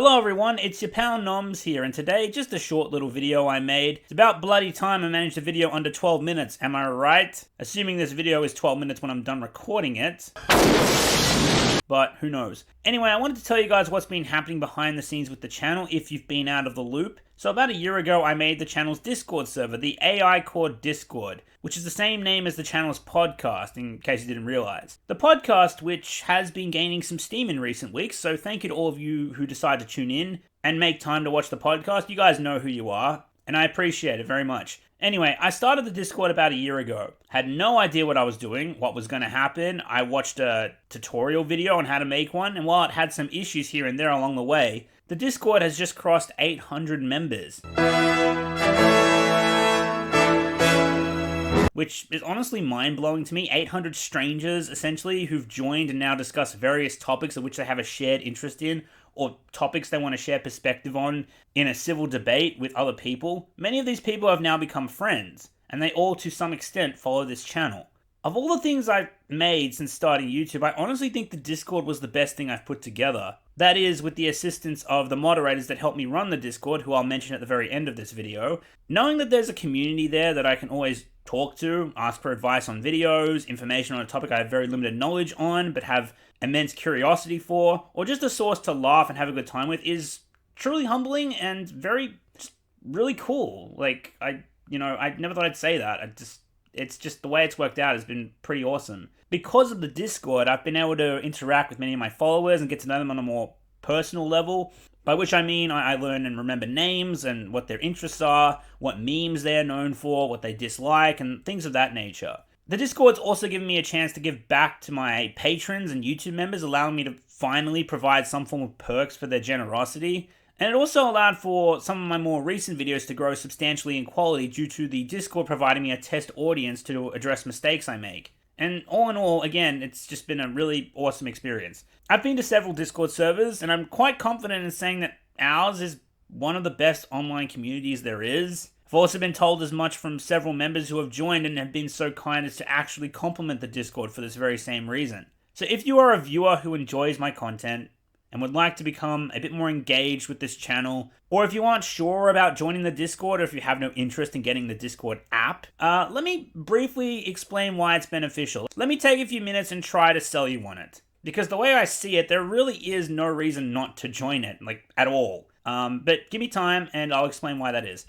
Hello everyone, it's your pal Noms here, and today, just a short little video I made. It's about bloody time I managed a video under 12 minutes, am I right? Assuming this video is 12 minutes when I'm done recording it. But who knows. Anyway, I wanted to tell you guys what's been happening behind the scenes with the channel if you've been out of the loop. So about a year ago, I made the channel's Discord server, the AI Core Discord, which is the same name as the channel's podcast, in case you didn't realize. The podcast, which has been gaining some steam in recent weeks, so thank you to all of you who decide to tune in and make time to watch the podcast. You guys know who you are, and I appreciate it very much. Anyway, I started the Discord about a year ago. Had no idea what I was doing, what was going to happen. I watched a tutorial video on how to make one, and while it had some issues here and there along the way, the Discord has just crossed 800 members. Which is honestly mind-blowing to me. 800 strangers, essentially, who've joined and now discuss various topics of which they have a shared interest in, or topics they want to share perspective on in a civil debate with other people. Many of these people have now become friends, and they all, to some extent, follow this channel. Of all the things I've made since starting YouTube, I honestly think the Discord was the best thing I've put together. That is, with the assistance of the moderators that help me run the Discord, who I'll mention at the very end of this video. Knowing that there's a community there that I can always talk to, ask for advice on videos, information on a topic I have very limited knowledge on, but have immense curiosity for, or just a source to laugh and have a good time with, is truly humbling and really cool. Like, I never thought I'd say that. It's just the way it's worked out has been pretty awesome. Because of the Discord, I've been able to interact with many of my followers and get to know them on a more personal level, by which I mean I learn and remember names and what their interests are, what memes they're known for, what they dislike, and things of that nature. The Discord's also given me a chance to give back to my patrons and YouTube members, allowing me to finally provide some form of perks for their generosity. And it also allowed for some of my more recent videos to grow substantially in quality due to the Discord providing me a test audience to address mistakes I make. And all in all, again, it's just been a really awesome experience. I've been to several Discord servers, and I'm quite confident in saying that ours is one of the best online communities there is. I've also been told as much from several members who have joined and have been so kind as to actually compliment the Discord for this very same reason. So if you are a viewer who enjoys my content, and would like to become a bit more engaged with this channel, or if you aren't sure about joining the Discord, or if you have no interest in getting the Discord app, let me briefly explain why it's beneficial. Let me take a few minutes and try to sell you on it. Because the way I see it, there really is no reason not to join it, like, at all. But give me time and I'll explain why that is.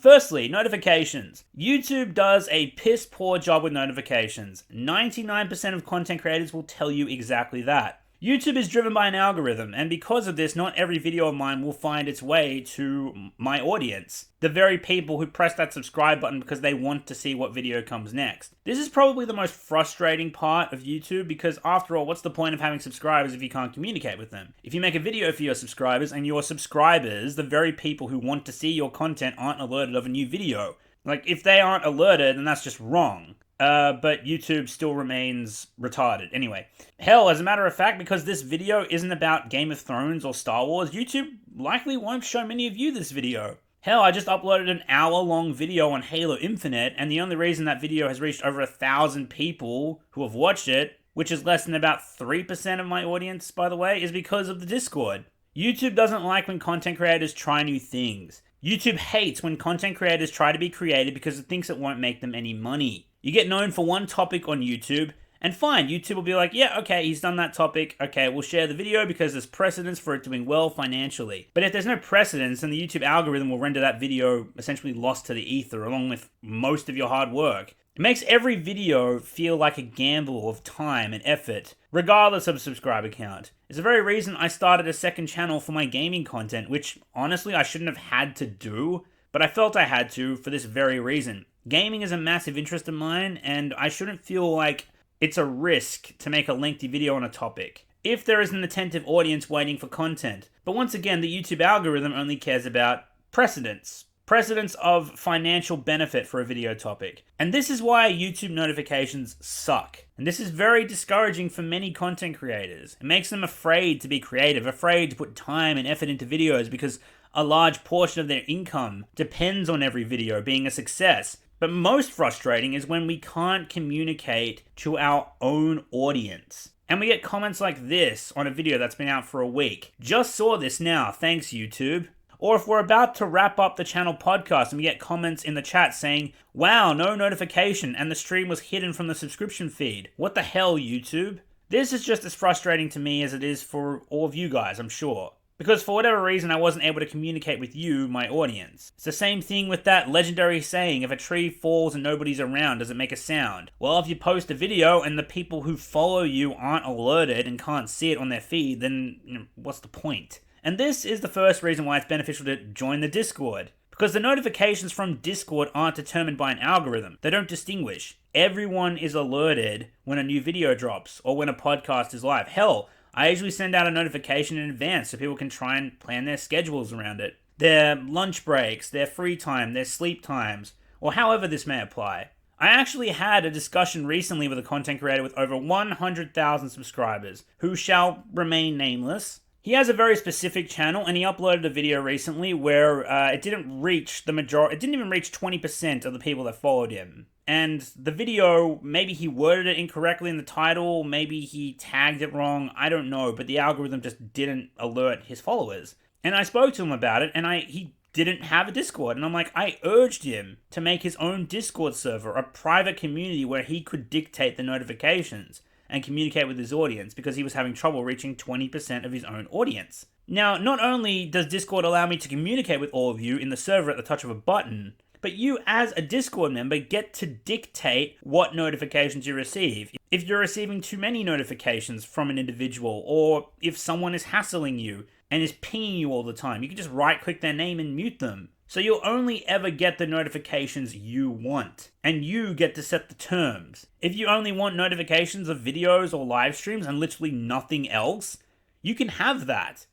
Firstly, notifications. YouTube does a piss poor job with notifications. 99% of content creators will tell you exactly that. YouTube is driven by an algorithm, and because of this, not every video of mine will find its way to my audience. The very people who press that subscribe button because they want to see what video comes next. This is probably the most frustrating part of YouTube because, after all, what's the point of having subscribers if you can't communicate with them? If you make a video for your subscribers, and your subscribers, the very people who want to see your content, aren't alerted of a new video. Like, if they aren't alerted, then that's just wrong. But YouTube still remains retarded. Anyway, hell, as a matter of fact, because this video isn't about Game of Thrones or Star Wars, YouTube likely won't show many of you this video. Hell, I just uploaded an hour-long video on Halo Infinite, and the only reason that video has reached over 1,000 people who have watched it, which is less than about 3% of my audience, by the way, is because of the Discord. YouTube doesn't like when content creators try new things. YouTube hates when content creators try to be creative because it thinks it won't make them any money. You get known for one topic on YouTube, and fine, YouTube will be like, yeah, okay, he's done that topic, okay, we'll share the video because there's precedence for it doing well financially. But if there's no precedence, then the YouTube algorithm will render that video essentially lost to the ether, along with most of your hard work. It makes every video feel like a gamble of time and effort, regardless of subscriber count. It's the very reason I started a second channel for my gaming content, which honestly I shouldn't have had to do, but I felt I had to for this very reason. Gaming is a massive interest of mine, and I shouldn't feel like it's a risk to make a lengthy video on a topic, if there is an attentive audience waiting for content. But once again, the YouTube algorithm only cares about precedence. Precedence of financial benefit for a video topic. And this is why YouTube notifications suck. And this is very discouraging for many content creators. It makes them afraid to be creative, afraid to put time and effort into videos because a large portion of their income depends on every video being a success. But most frustrating is when we can't communicate to our own audience. And we get comments like this on a video that's been out for a week. Just saw this now, thanks YouTube. Or if we're about to wrap up the channel podcast and we get comments in the chat saying, wow, no notification and the stream was hidden from the subscription feed. What the hell, YouTube? This is just as frustrating to me as it is for all of you guys, I'm sure. Because for whatever reason, I wasn't able to communicate with you, my audience. It's the same thing with that legendary saying, if a tree falls and nobody's around, does it make a sound? Well, if you post a video and the people who follow you aren't alerted and can't see it on their feed, then what's the point? And this is the first reason why it's beneficial to join the Discord. Because the notifications from Discord aren't determined by an algorithm. They don't distinguish. Everyone is alerted when a new video drops or when a podcast is live. Hell, I usually send out a notification in advance so people can try and plan their schedules around it. Their lunch breaks, their free time, their sleep times, or however this may apply. I actually had a discussion recently with a content creator with over 100,000 subscribers, who shall remain nameless. He has a very specific channel, and he uploaded a video recently where it didn't even reach 20% of the people that followed him. And the video, maybe he worded it incorrectly in the title, maybe he tagged it wrong, I don't know, but the algorithm just didn't alert his followers. And I spoke to him about it, and he didn't have a Discord, and I'm like, I urged him to make his own Discord server, a private community where he could dictate the notifications and communicate with his audience, because he was having trouble reaching 20% of his own audience. Now, not only does Discord allow me to communicate with all of you in the server at the touch of a button, but you as a Discord member get to dictate what notifications you receive. If you're receiving too many notifications from an individual, or if someone is hassling you and is pinging you all the time, you can just right-click their name and mute them. So you'll only ever get the notifications you want, and you get to set the terms. If you only want notifications of videos or live streams and literally nothing else, you can have that.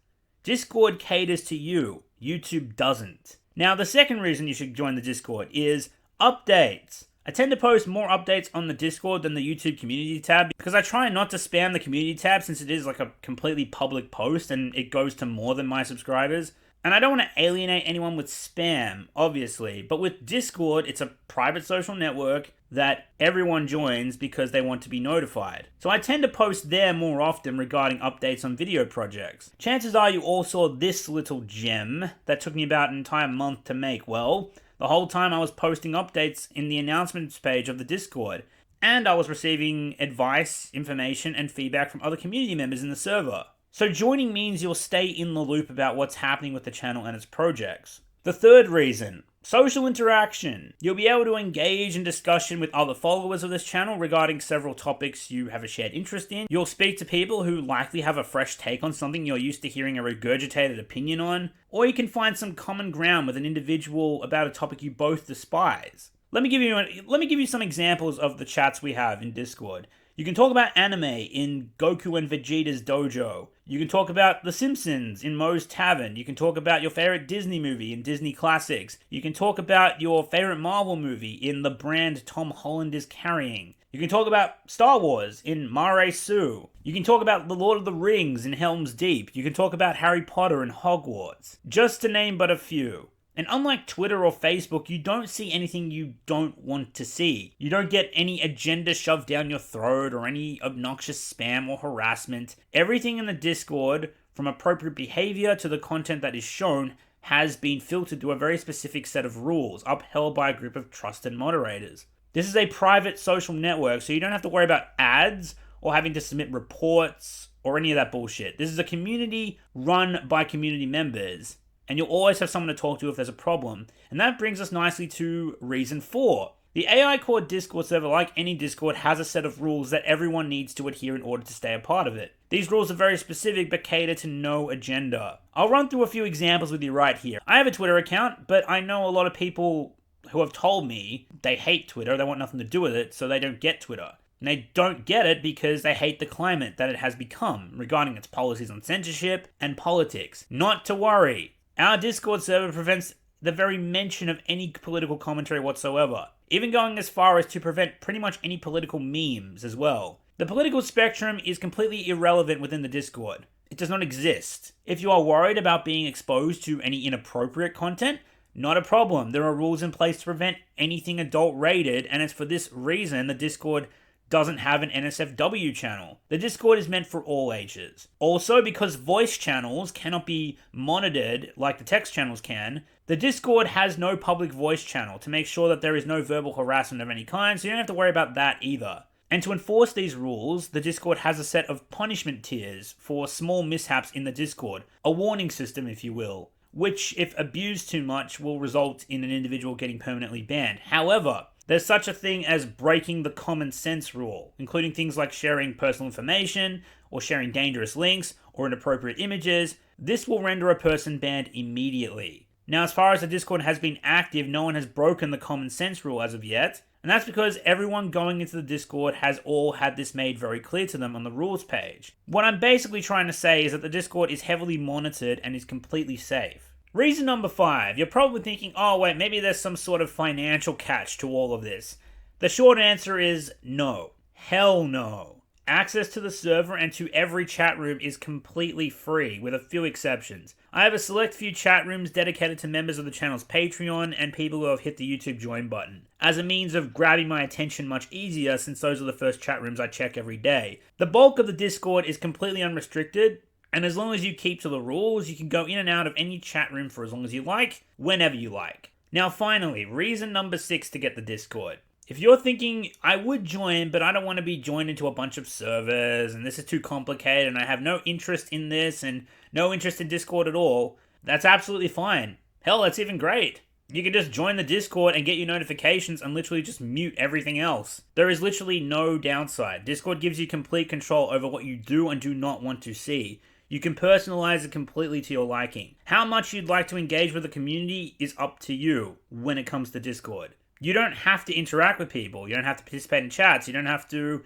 Discord caters to you, YouTube doesn't. Now, the second reason you should join the Discord is updates. I tend to post more updates on the Discord than the YouTube community tab because I try not to spam the community tab since it is like a completely public post and it goes to more than my subscribers. And I don't want to alienate anyone with spam, obviously, but with Discord, it's a private social network that everyone joins because they want to be notified. So I tend to post there more often regarding updates on video projects. Chances are you all saw this little gem that took me about an entire month to make. Well, the whole time I was posting updates in the announcements page of the Discord, and I was receiving advice, information, and feedback from other community members in the server. So joining means you'll stay in the loop about what's happening with the channel and its projects. The third reason, social interaction. You'll be able to engage in discussion with other followers of this channel regarding several topics you have a shared interest in. You'll speak to people who likely have a fresh take on something you're used to hearing a regurgitated opinion on, or you can find some common ground with an individual about a topic you both despise. Let me give you some examples of the chats we have in Discord. You can talk about anime in Goku and Vegeta's dojo. You can talk about The Simpsons in Moe's Tavern. You can talk about your favorite Disney movie in Disney Classics. You can talk about your favorite Marvel movie in The Brand Tom Holland is Carrying. You can talk about Star Wars in Mare Sue. You can talk about The Lord of the Rings in Helm's Deep. You can talk about Harry Potter in Hogwarts. Just to name but a few. And unlike Twitter or Facebook, you don't see anything you don't want to see. You don't get any agenda shoved down your throat or any obnoxious spam or harassment. Everything in the Discord, from appropriate behavior to the content that is shown, has been filtered to a very specific set of rules, upheld by a group of trusted moderators. This is a private social network, so you don't have to worry about ads or having to submit reports or any of that bullshit. This is a community run by community members. And you'll always have someone to talk to if there's a problem. And that brings us nicely to reason 4. The AI Core Discord server, like any Discord, has a set of rules that everyone needs to adhere in order to stay a part of it. These rules are very specific but cater to no agenda. I'll run through a few examples with you right here. I have a Twitter account, but I know a lot of people who have told me they hate Twitter, they want nothing to do with it, so they don't get Twitter. And they don't get it because they hate the climate that it has become regarding its policies on censorship and politics. Not to worry. Our Discord server prevents the very mention of any political commentary whatsoever, even going as far as to prevent pretty much any political memes as well. The political spectrum is completely irrelevant within the Discord. It does not exist. If you are worried about being exposed to any inappropriate content, not a problem. There are rules in place to prevent anything adult rated, and it's for this reason the Discord doesn't have an NSFW channel. The Discord is meant for all ages. Also, because voice channels cannot be monitored like the text channels can, the Discord has no public voice channel to make sure that there is no verbal harassment of any kind, so you don't have to worry about that either. And to enforce these rules, the Discord has a set of punishment tiers for small mishaps in the Discord, a warning system if you will, which if abused too much will result in an individual getting permanently banned. However, there's such a thing as breaking the common sense rule, including things like sharing personal information, or sharing dangerous links, or inappropriate images. This will render a person banned immediately. Now, as far as the Discord has been active, no one has broken the common sense rule as of yet, and that's because everyone going into the Discord has all had this made very clear to them on the rules page. What I'm basically trying to say is that the Discord is heavily monitored and is completely safe. Reason number 5, you're probably thinking, oh wait, maybe there's some sort of financial catch to all of this. The short answer is no. Hell no. Access to the server and to every chat room is completely free, with a few exceptions. I have a select few chat rooms dedicated to members of the channel's Patreon and people who have hit the YouTube join button, as a means of grabbing my attention much easier since those are the first chat rooms I check every day. The bulk of the Discord is completely unrestricted, and as long as you keep to the rules, you can go in and out of any chat room for as long as you like, whenever you like. Now finally, reason number 6 to get the Discord. If you're thinking, I would join, but I don't want to be joined into a bunch of servers, and this is too complicated, and I have no interest in this, and no interest in Discord at all, that's absolutely fine. Hell, that's even great. You can just join the Discord and get your notifications and literally just mute everything else. There is literally no downside. Discord gives you complete control over what you do and do not want to see. You can personalize it completely to your liking. How much you'd like to engage with the community is up to you when it comes to Discord. You don't have to interact with people. You don't have to participate in chats. You don't have to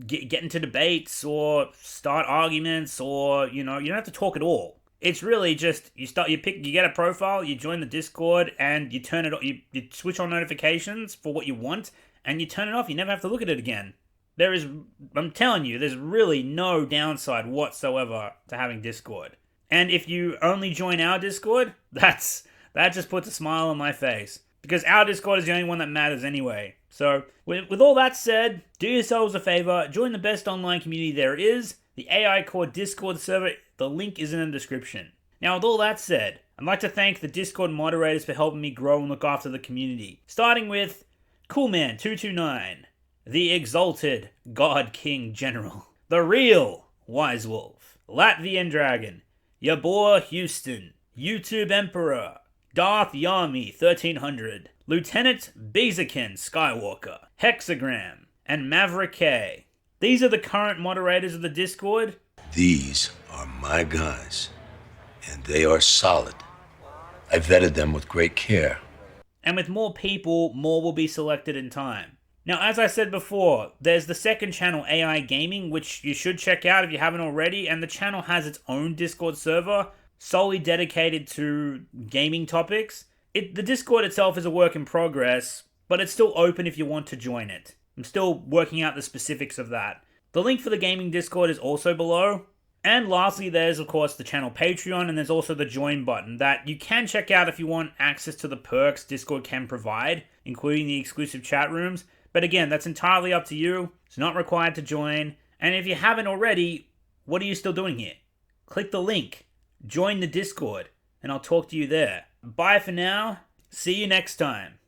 get into debates or start arguments, or you don't have to talk at all. It's really just you get a profile, you join the Discord, and you turn it on. You switch on notifications for what you want, and you turn it off. You never have to look at it again. I'm telling you, there's really no downside whatsoever to having Discord. And if you only join our Discord, that just puts a smile on my face. Because our Discord is the only one that matters anyway. So, with all that said, do yourselves a favor, join the best online community there is, the AI Core Discord server. The link is in the description. Now, with all that said, I'd like to thank the Discord moderators for helping me grow and look after the community. Starting with Coolman229, the Exalted God King General, the Real Wise Wolf, Latvian Dragon, Yabor Houston, YouTube Emperor, Darth Yami 1300, Lieutenant Bezakin Skywalker, Hexagram, and Maverick K. These are the current moderators of the Discord. These are my guys, and they are solid. I vetted them with great care. And with more people, more will be selected in time. Now, as I said before, there's the second channel, AI Gaming, which you should check out if you haven't already, and the channel has its own Discord server, solely dedicated to gaming topics. The Discord itself is a work in progress, but it's still open if you want to join it. I'm still working out the specifics of that. The link for the gaming Discord is also below. And lastly, there's of course the channel Patreon, and there's also the join button that you can check out if you want access to the perks Discord can provide, including the exclusive chat rooms. But again, that's entirely up to you. It's not required to join. And if you haven't already, what are you still doing here? Click the link. Join the Discord, and I'll talk to you there. Bye for now. See you next time.